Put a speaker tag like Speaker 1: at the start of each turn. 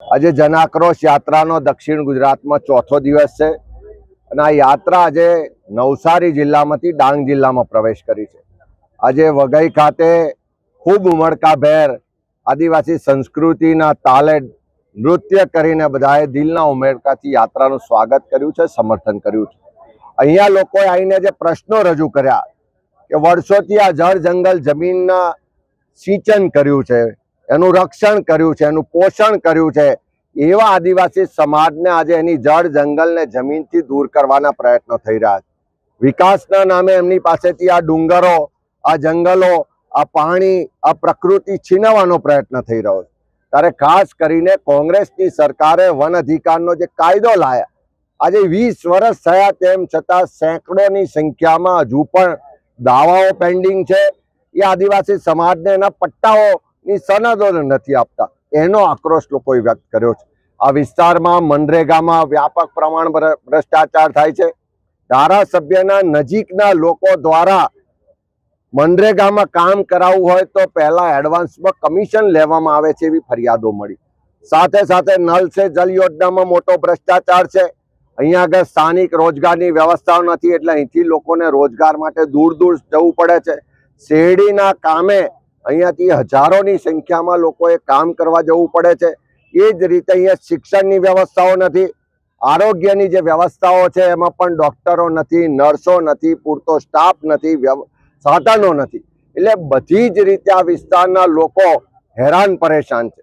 Speaker 1: આજે જન આક્રોશ યાત્રાનો દક્ષિણ ગુજરાતમાં ચોથો દિવસ છે અને આ યાત્રા આજે નવસારી જિલ્લામાંથી ડાંગ જિલ્લામાં પ્રવેશ કરી છે। આજે વઘઈ ખાતે ખૂબ ઉમળકાભેર આદિવાસી સંસ્કૃતિના તાલે નૃત્ય કરીને બધાએ દિલના ઉમળકાથી યાત્રાનું સ્વાગત કર્યું છે, સમર્થન કર્યું છે। અહીંયા લોકોએ આવીને જે પ્રશ્નો રજૂ કર્યા કે વર્ષોથી આ જળ જંગલ જમીનના સિંચન કર્યું છે, એનું રક્ષણ કર્યું છે, એનું પોષણ કર્યું છે, એવા આદિવાસી સમાજને આજે એની જળ જંગલને જમીનથી દૂર કરવાના પ્રયત્નો થઈ રહ્યા છે। વિકાસના નામે એમની પાસેથી આ ડુંગરો, આ જંગલો, આ પાણી, આ પ્રકૃતિ છીનવવાનો પ્રયત્ન થઈ રહ્યો છે। ત્યારે ખાસ કરીને કોંગ્રેસની સરકારે વન અધિકારનો જે કાયદો લાયા, આજે 20 વર્ષ થયા તેમ છતાં સેંકડોની સંખ્યામાં હજુ પણ દાવાઓ પેન્ડિંગ છે। એ આદિવાસી સમાજને એના પટ્ટાઓની સનદો નથી આપતા, એનો આક્રોશ લોકોએ વ્યક્ત કર્યો છે। આ વિસ્તારમાં મનરેગામાં વ્યાપક પ્રમાણ ભ્રષ્ટાચાર થાય છે। ધારાસભ્યના નજીકના લોકો દ્વારા મનરેગામાં કામ કરાવવું હોય તો પહેલા એડવાન્સમાં કમિશન લેવામાં આવે છે એવી ફરિયાદો મળી। સાથે સાથે નલ સે જલ યોજનામાં મોટો ભ્રષ્ટાચાર છે। અહીંયા આગળ સ્થાનિક રોજગારની વ્યવસ્થાઓ નથી, એટલે અહીંથી લોકોને રોજગાર માટે દૂર દૂર જવું પડે છે। શેરડીના કામે અહીંયાથી હજારોની સંખ્યામાં લોકોએ કામ કરવા જવું પડે છે। એ જ રીતે અહીંયા શિક્ષણની વ્યવસ્થાઓ નથી, આરોગ્યની જે વ્યવસ્થાઓ છે એમાં પણ ડોક્ટરો નથી, નર્સો નથી, પૂરતો સ્ટાફ નથી, સાધનો નથી, એટલે બધી જ રીતે આ વિસ્તારના લોકો હેરાન પરેશાન છે।